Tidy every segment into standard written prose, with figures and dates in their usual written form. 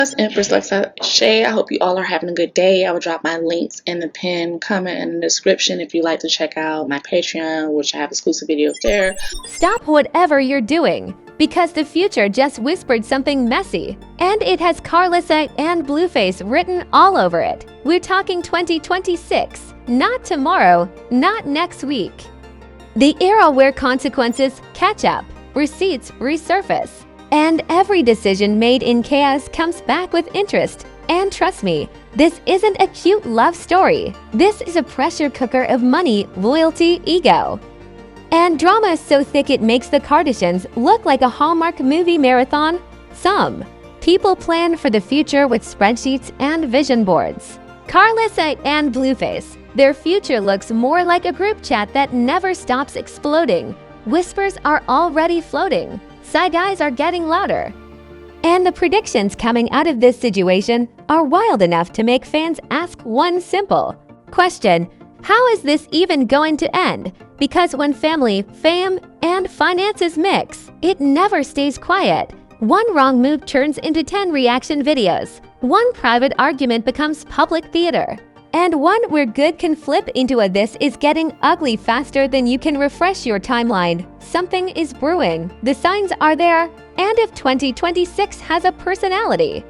Empress Lexa Shay. I hope you all are having a good day. I will drop my links in the pinned comment and the description if you'd like to check out my Patreon, which I have exclusive videos there. Stop whatever you're doing, because the future just whispered something messy, and it has Karlissa and Blueface written all over it. We're talking 2026, not tomorrow, not next week. The era where consequences catch up, receipts resurface, and every decision made in chaos comes back with interest. And trust me, this isn't a cute love story. This is a pressure cooker of money, loyalty, ego. And drama is so thick it makes the Kardashians look like a Hallmark movie marathon. Some people plan for the future with spreadsheets and vision boards. Karlissa and Blueface, their future looks more like a group chat that never stops exploding. Whispers are already floating. Side eyes are getting louder. And the predictions coming out of this situation are wild enough to make fans ask one simple question: how is this even going to end? Because when family, fame, and finances mix, it never stays quiet. One wrong move turns into 10 reaction videos. One private argument becomes public theater. And one where good can flip into a this is getting ugly faster than you can refresh your timeline. Something is brewing. The signs are there. And if 2026 has a personality,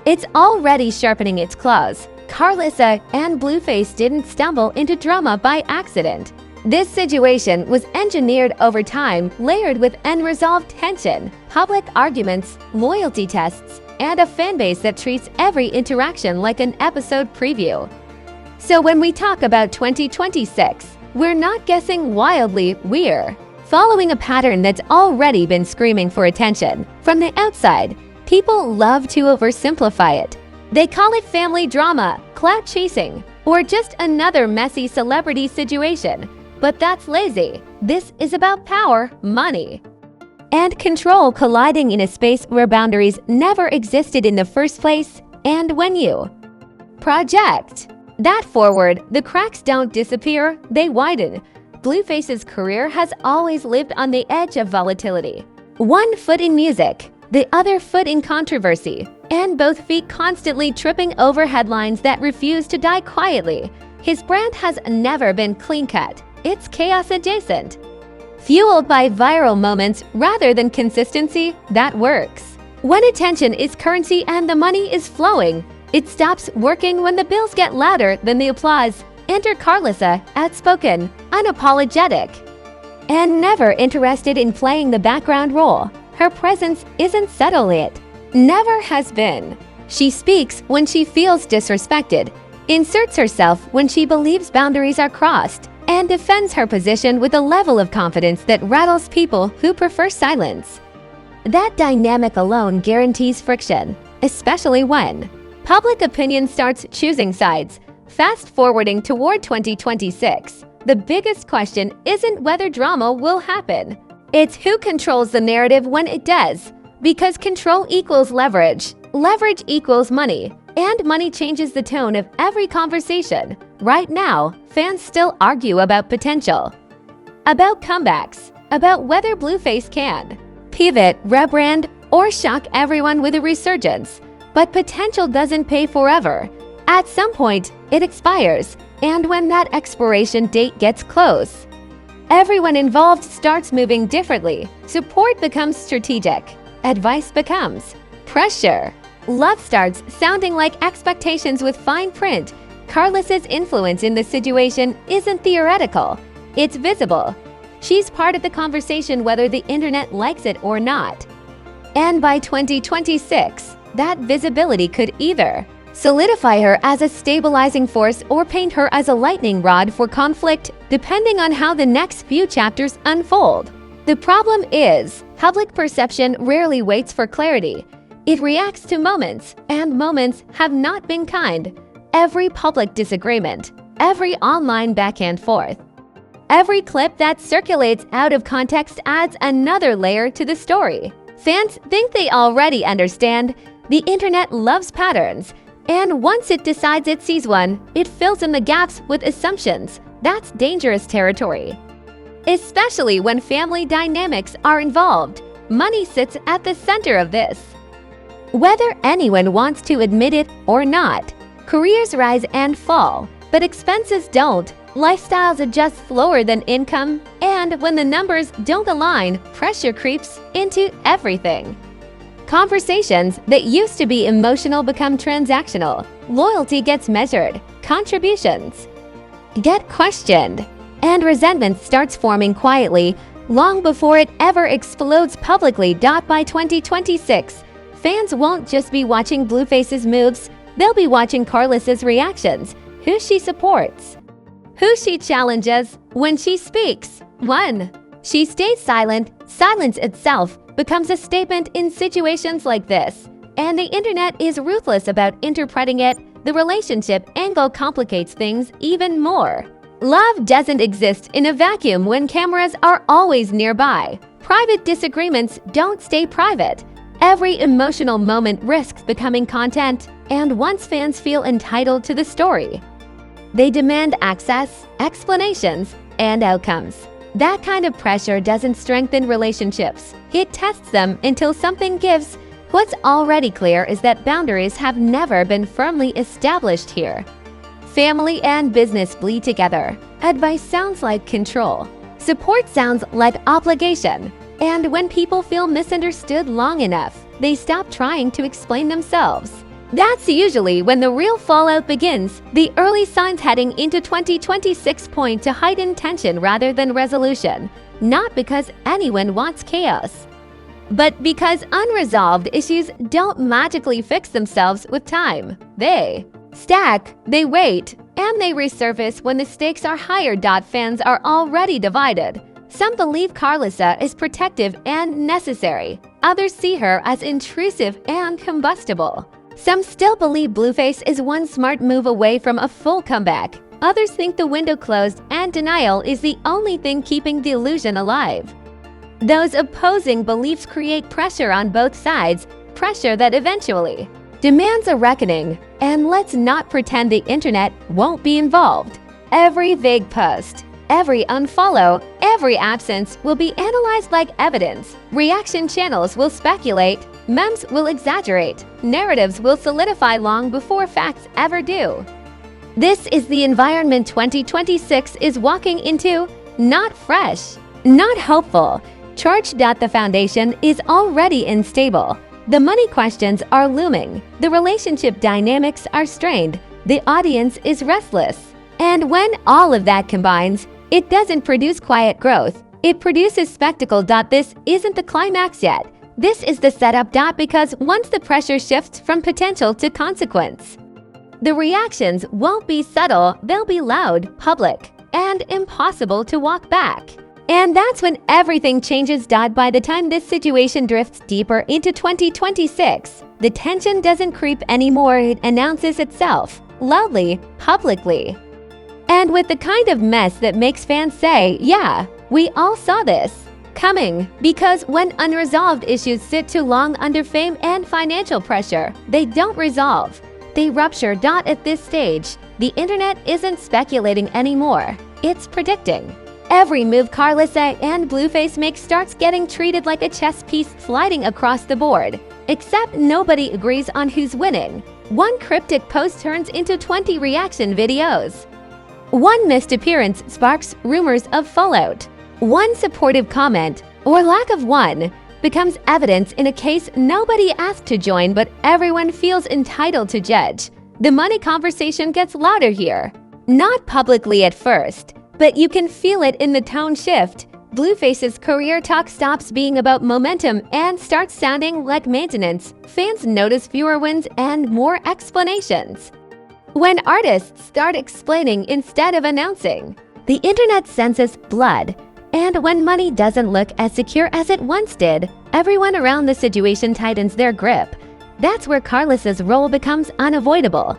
it's already sharpening its claws. Karlissa and Blueface didn't stumble into drama by accident. This situation was engineered over time, layered with unresolved tension, public arguments, loyalty tests, and a fanbase that treats every interaction like an episode preview. So when we talk about 2026, we're not guessing wildly, we're following a pattern that's already been screaming for attention. From the outside, people love to oversimplify it. They call it family drama, clout chasing, or just another messy celebrity situation. But that's lazy. This is about power, money, and control colliding in a space where boundaries never existed in the first place. And when you project that forward, the cracks don't disappear, they widen. Blueface's career has always lived on the edge of volatility. One foot in music, the other foot in controversy, and both feet constantly tripping over headlines that refuse to die quietly. His brand has never been clean-cut. It's chaos adjacent, fueled by viral moments rather than consistency that works. When attention is currency and the money is flowing, it stops working when the bills get louder than the applause. Enter Karlissa, outspoken, unapologetic, and never interested in playing the background role. Her presence isn't subtle yet. Never has been. She speaks when she feels disrespected, inserts herself when she believes boundaries are crossed, and defends her position with a level of confidence that rattles people who prefer silence. That dynamic alone guarantees friction, especially when public opinion starts choosing sides. Fast forwarding toward 2026, the biggest question isn't whether drama will happen. It's who controls the narrative when it does. Because control equals leverage, leverage equals money, and money changes the tone of every conversation. Right now, fans still argue about potential, about comebacks, about whether Blueface can pivot, rebrand, or shock everyone with a resurgence. But potential doesn't pay forever. At some point, it expires, and when that expiration date gets close, everyone involved starts moving differently. Support becomes strategic. Advice becomes pressure. Love starts sounding like expectations with fine print. Karlissa's influence in the situation isn't theoretical. It's visible. She's part of the conversation whether the internet likes it or not. And by 2026, that visibility could either solidify her as a stabilizing force or paint her as a lightning rod for conflict, depending on how the next few chapters unfold. The problem is, public perception rarely waits for clarity. It reacts to moments, and moments have not been kind. Every public disagreement, every online back and forth, every clip that circulates out of context adds another layer to the story. Fans think they already understand. The internet loves patterns. And once it decides it sees one, it fills in the gaps with assumptions. That's dangerous territory. Especially when family dynamics are involved. Money sits at the center of this. Whether anyone wants to admit it or not, careers rise and fall, but expenses don't. Lifestyles adjust slower than income, and when the numbers don't align, pressure creeps into everything. Conversations that used to be emotional become transactional. Loyalty gets measured. Contributions get questioned. And resentment starts forming quietly, long before it ever explodes publicly. By 2026, fans won't just be watching Blueface's moves, they'll be watching Karlissa's reactions, who she supports, who she challenges when she speaks. 1. She stays silent. Silence itself becomes a statement in situations like this, and the internet is ruthless about interpreting it. The relationship angle complicates things even more. Love doesn't exist in a vacuum when cameras are always nearby. Private disagreements don't stay private. Every emotional moment risks becoming content, and once fans feel entitled to the story, they demand access, explanations, and outcomes. That kind of pressure doesn't strengthen relationships. It tests them until something gives. What's already clear is that boundaries have never been firmly established here. Family and business bleed together. Advice sounds like control. Support sounds like obligation. And when people feel misunderstood long enough, they stop trying to explain themselves. That's usually when the real fallout begins. The early signs heading into 2026 point to heightened tension rather than resolution, not because anyone wants chaos, but because unresolved issues don't magically fix themselves with time. They stack, they wait, and they resurface when the stakes are higher. Fans are already divided. Some believe Karlissa is protective and necessary. Others see her as intrusive and combustible. Some still believe Blueface is one smart move away from a full comeback. Others think the window closed and denial is the only thing keeping the illusion alive. Those opposing beliefs create pressure on both sides, pressure that eventually demands a reckoning. And let's not pretend the internet won't be involved. Every vague post, every unfollow, every absence will be analyzed like evidence. Reaction channels will speculate, memes will exaggerate, narratives will solidify long before facts ever do. This is the environment 2026 is walking into, not fresh, not hopeful, charged. The foundation is already unstable. The money questions are looming. The relationship dynamics are strained. The audience is restless. And when all of that combines, it doesn't produce quiet growth. It produces spectacle. This isn't the climax yet. This is the setup. Because once the pressure shifts from potential to consequence, the reactions won't be subtle, they'll be loud, public, and impossible to walk back. And that's when everything changes. By the time this situation drifts deeper into 2026, the tension doesn't creep anymore, it announces itself, loudly, publicly. And with the kind of mess that makes fans say, yeah, we all saw this coming. Because when unresolved issues sit too long under fame and financial pressure, they don't resolve. They rupture. At this stage, the internet isn't speculating anymore. It's predicting. Every move Karlissa and Blueface make starts getting treated like a chess piece sliding across the board. Except nobody agrees on who's winning. One cryptic post turns into 20 reaction videos. One missed appearance sparks rumors of fallout. One supportive comment, or lack of one, becomes evidence in a case nobody asked to join but everyone feels entitled to judge. The money conversation gets louder here. Not publicly at first, but you can feel it in the tone shift. Blueface's career talk stops being about momentum and starts sounding like maintenance. Fans notice fewer wins and more explanations. When artists start explaining instead of announcing, the internet senses blood. And when money doesn't look as secure as it once did, everyone around the situation tightens their grip. That's where Karlissa's role becomes unavoidable.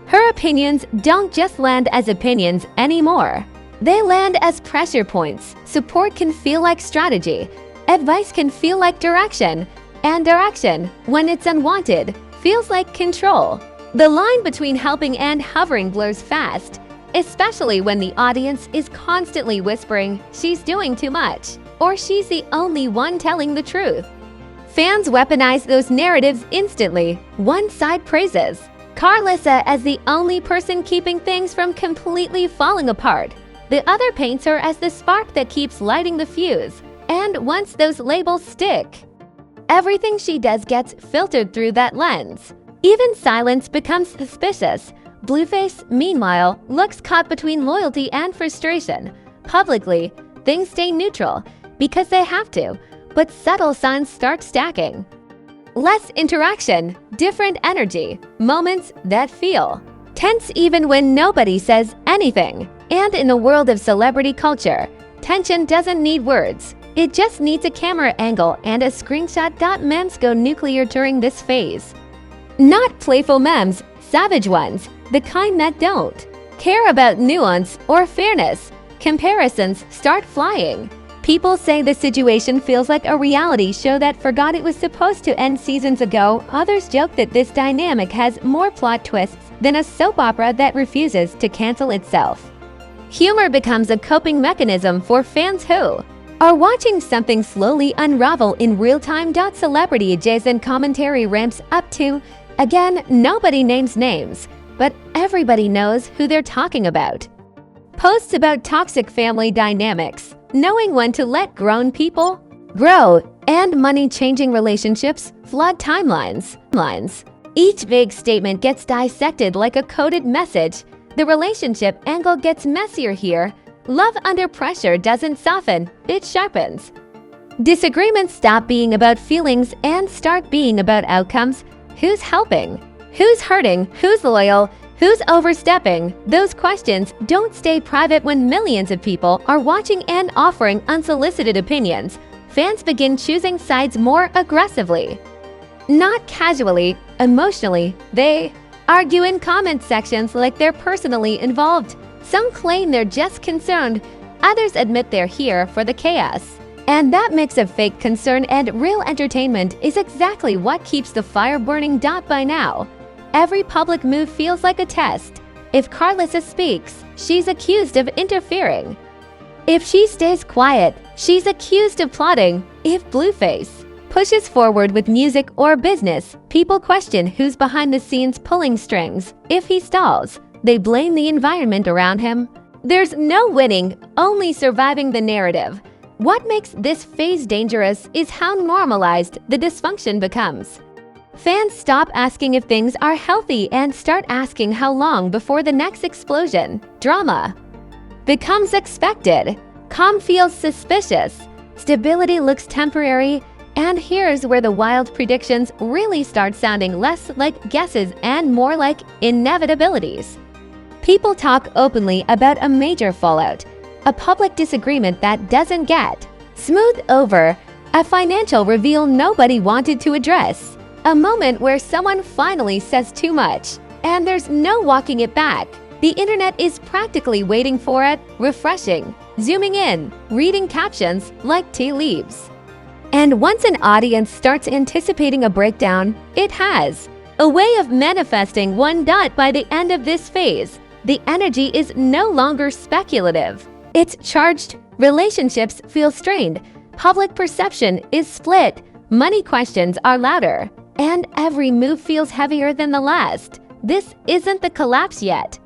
Her opinions don't just land as opinions anymore. They land as pressure points. Support can feel like strategy. Advice can feel like direction. And direction, when it's unwanted, feels like control. The line between helping and hovering blurs fast, especially when the audience is constantly whispering she's doing too much or she's the only one telling the truth. Fans weaponize those narratives instantly. One side praises Karlissa as the only person keeping things from completely falling apart. The other paints her as the spark that keeps lighting the fuse. And once those labels stick, everything she does gets filtered through that lens. Even silence becomes suspicious. Blueface, meanwhile, looks caught between loyalty and frustration. Publicly, things stay neutral because they have to, but subtle signs start stacking. Less interaction, different energy, moments that feel tense even when nobody says anything. And in the world of celebrity culture, tension doesn't need words. It just needs a camera angle and a screenshot. Memes go nuclear during this phase. Not playful memes, savage ones, the kind that don't care about nuance or fairness. Comparisons start flying. People say the situation feels like a reality show that forgot it was supposed to end seasons ago. Others joke that this dynamic has more plot twists than a soap opera that refuses to cancel itself. Humor becomes a coping mechanism for fans who are watching something slowly unravel in real time. Celebrity-adjacent commentary ramps up to, again, nobody names names, but everybody knows who they're talking about. Posts about toxic family dynamics, knowing when to let grown people grow, and money-changing relationships flood timelines. Each vague statement gets dissected like a coded message. The relationship angle gets messier here. Love under pressure doesn't soften, it sharpens. Disagreements stop being about feelings and start being about outcomes. Who's helping? Who's hurting? Who's loyal? Who's overstepping? Those questions don't stay private when millions of people are watching and offering unsolicited opinions. Fans begin choosing sides more aggressively. Not casually, emotionally, they argue in comment sections like they're personally involved. Some claim they're just concerned, others admit they're here for the chaos. And that mix of fake concern and real entertainment is exactly what keeps the fire burning. By now, every public move feels like a test. If Karlissa speaks, she's accused of interfering. If she stays quiet, she's accused of plotting. If Blueface pushes forward with music or business, people question who's behind the scenes pulling strings. If he stalls, they blame the environment around him. There's no winning, only surviving the narrative. What makes this phase dangerous is how normalized the dysfunction becomes. Fans stop asking if things are healthy and start asking how long before the next explosion. Drama becomes expected. Calm feels suspicious. Stability looks temporary. And here's where the wild predictions really start sounding less like guesses and more like inevitabilities. People talk openly about a major fallout, a public disagreement that doesn't get smoothed over, a financial reveal nobody wanted to address, a moment where someone finally says too much, and there's no walking it back. The internet is practically waiting for it, refreshing, zooming in, reading captions like tea leaves. And once an audience starts anticipating a breakdown, it has a way of manifesting. By the end of this phase, the energy is no longer speculative. It's charged. Relationships feel strained. Public perception is split. Money questions are louder. And every move feels heavier than the last. This isn't the collapse yet.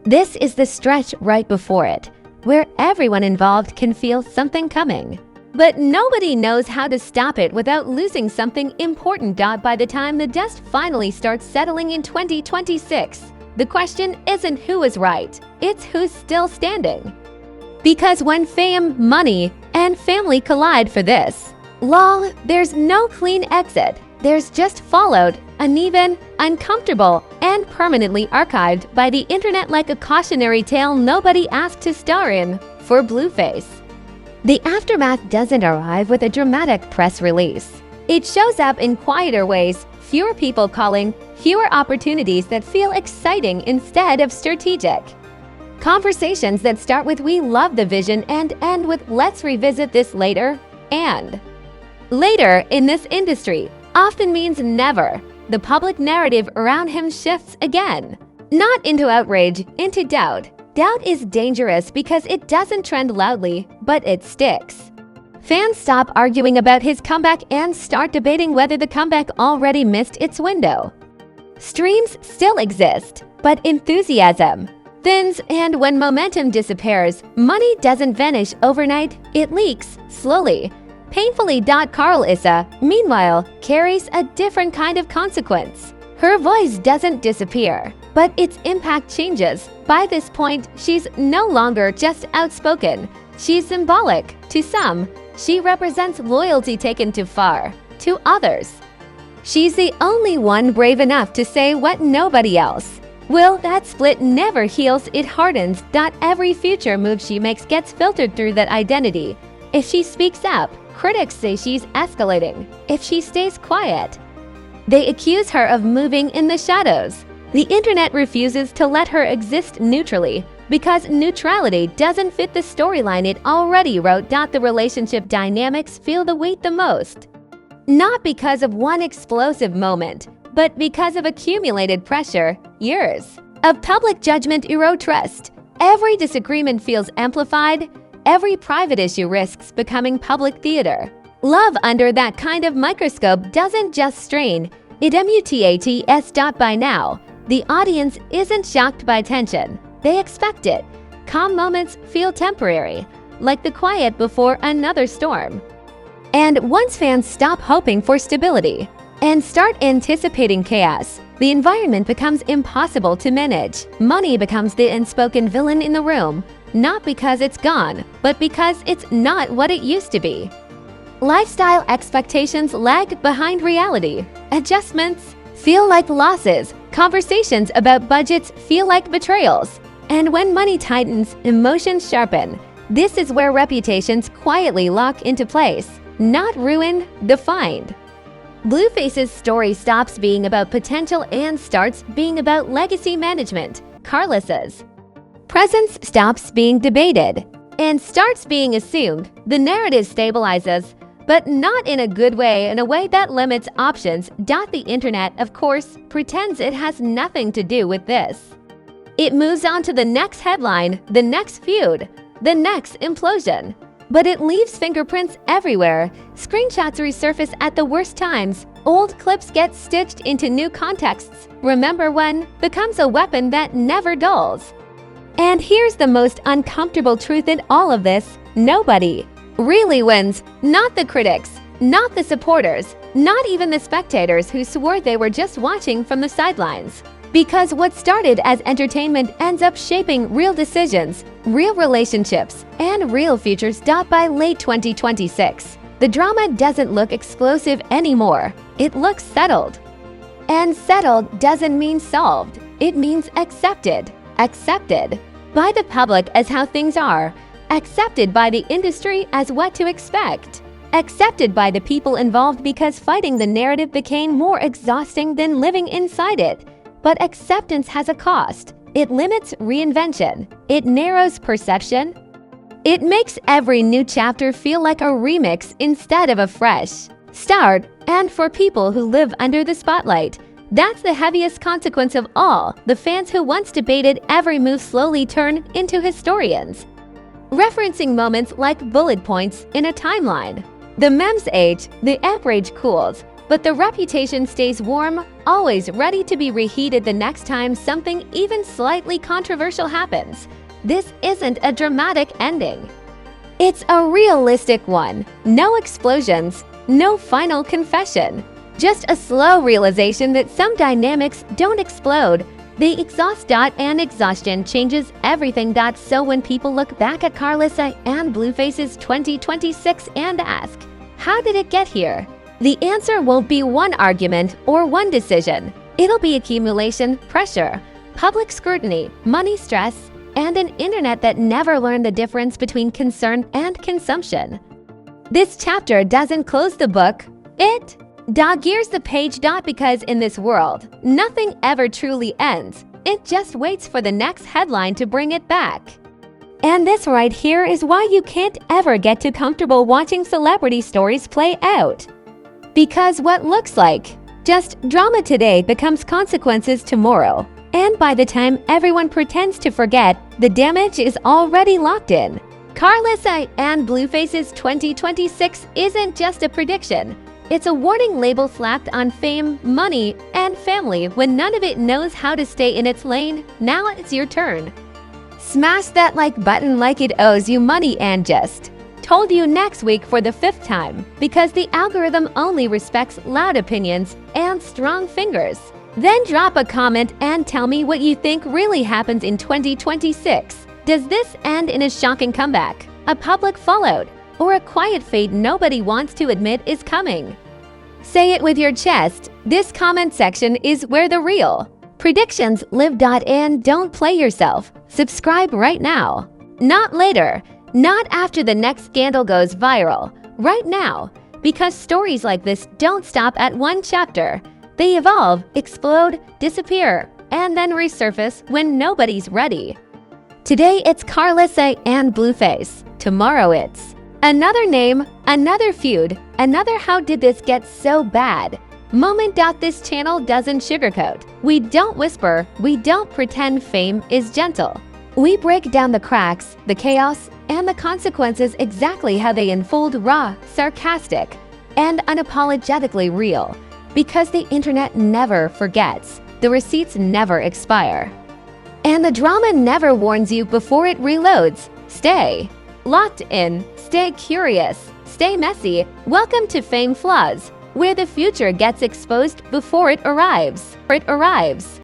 This is the stretch right before it, where everyone involved can feel something coming. But nobody knows how to stop it without losing something important. By the time the dust finally starts settling in 2026, the question isn't who is right, it's who's still standing. Because when fame, money, and family collide for this long, there's no clean exit. There's just fallout, uneven, uncomfortable, and permanently archived by the internet like a cautionary tale nobody asked to star in. For Blueface, the aftermath doesn't arrive with a dramatic press release. It shows up in quieter ways, fewer people calling, fewer opportunities that feel exciting instead of strategic. Conversations that start with "we love the vision" and end with "let's revisit this later." And later in this industry often means never. The public narrative around him shifts again. Not into outrage, into doubt. Doubt is dangerous because it doesn't trend loudly, but it sticks. Fans stop arguing about his comeback and start debating whether the comeback already missed its window. Streams still exist, but enthusiasm thins, and when momentum disappears, money doesn't vanish overnight, it leaks slowly, painfully. Karlissa, meanwhile, carries a different kind of consequence. Her voice doesn't disappear, but its impact changes. By this point, she's no longer just outspoken. She's symbolic. To some, she represents loyalty taken too far. To others, she's the only one brave enough to say what nobody else will. That split never heals, it hardens. Every future move she makes gets filtered through that identity. If she speaks up, critics say she's escalating. If she stays quiet, they accuse her of moving in the shadows. The internet refuses to let her exist neutrally because neutrality doesn't fit the storyline it already wrote. The relationship dynamics feel the weight the most. Not because of one explosive moment, but because of accumulated pressure, years of public judgment erode trust. Every disagreement feels amplified. Every private issue risks becoming public theater. Love under that kind of microscope doesn't just strain, it mutates. By now, the audience isn't shocked by tension. They expect it. Calm moments feel temporary, like the quiet before another storm. And once fans stop hoping for stability and start anticipating chaos, the environment becomes impossible to manage. Money becomes the unspoken villain in the room, not because it's gone, but because it's not what it used to be. Lifestyle expectations lag behind reality. Adjustments feel like losses. Conversations about budgets feel like betrayals. And when money tightens, emotions sharpen. This is where reputations quietly lock into place, not ruined, defined. Blueface's story stops being about potential and starts being about legacy management. Karlissa's presence stops being debated and starts being assumed. The narrative stabilizes, but not in a good way, in a way that limits options. The internet, of course, pretends it has nothing to do with this. It moves on to the next headline, the next feud, the next implosion. But it leaves fingerprints everywhere. Screenshots resurface at the worst times. Old clips get stitched into new contexts. Remember when becomes a weapon that never dulls. And here's the most uncomfortable truth in all of this. Nobody really wins. Not the critics, not the supporters, not even the spectators who swore they were just watching from the sidelines. Because what started as entertainment ends up shaping real decisions, real relationships, and real futures. By late 2026, the drama doesn't look explosive anymore. It looks settled. And settled doesn't mean solved. It means accepted. Accepted by the public as how things are. Accepted by the industry as what to expect. Accepted by the people involved because fighting the narrative became more exhausting than living inside it. But acceptance has a cost. It limits reinvention. It narrows perception. It makes every new chapter feel like a remix instead of a fresh start. And for people who live under the spotlight, that's the heaviest consequence of all. The fans who once debated every move slowly turn into historians, referencing moments like bullet points in a timeline. The memes age, the outrage cools, but the reputation stays warm, always ready to be reheated the next time something even slightly controversial happens. This isn't a dramatic ending. It's a realistic one. No explosions, no final confession. Just a slow realization that some dynamics don't explode. They exhaust. And exhaustion changes everything. So when people look back at Karlissa and Blueface's 2026 and ask, how did it get here? The answer won't be one argument or one decision. It'll be accumulation, pressure, public scrutiny, money stress, and an internet that never learned the difference between concern and consumption. This chapter doesn't close the book. It dog-ears the page. Because in this world, nothing ever truly ends. It just waits for the next headline to bring it back. And this right here is why you can't ever get too comfortable watching celebrity stories play out. Because what looks like just drama today becomes consequences tomorrow. And by the time everyone pretends to forget, the damage is already locked in. Karlissa and Blueface's 2026 isn't just a prediction. It's a warning label slapped on fame, money, and family when none of it knows how to stay in its lane. Now it's your turn. Smash that like button like it owes you money and just told you next week for the 5th time, because the algorithm only respects loud opinions and strong fingers. Then drop a comment and tell me what you think really happens in 2026. Does this end in a shocking comeback, a public fallout, or a quiet fate nobody wants to admit is coming? Say it with your chest. This comment section is where the real predictions live. And don't play yourself. Subscribe right now. Not later. Not after the next scandal goes viral. Right now. Because stories like this don't stop at one chapter. They evolve, explode, disappear, and then resurface when nobody's ready. Today it's Karlissa and Blueface. Tomorrow it's another name, another feud, another how did this get so bad moment. This channel doesn't sugarcoat. We don't whisper. We don't pretend fame is gentle. We break down the cracks, the chaos, and the consequences exactly how they unfold, raw, sarcastic, and unapologetically real. Because the internet never forgets. The receipts never expire. And the drama never warns you before it reloads. Stay locked in, stay curious, stay messy. Welcome to Fame Flaws, where the future gets exposed before it arrives.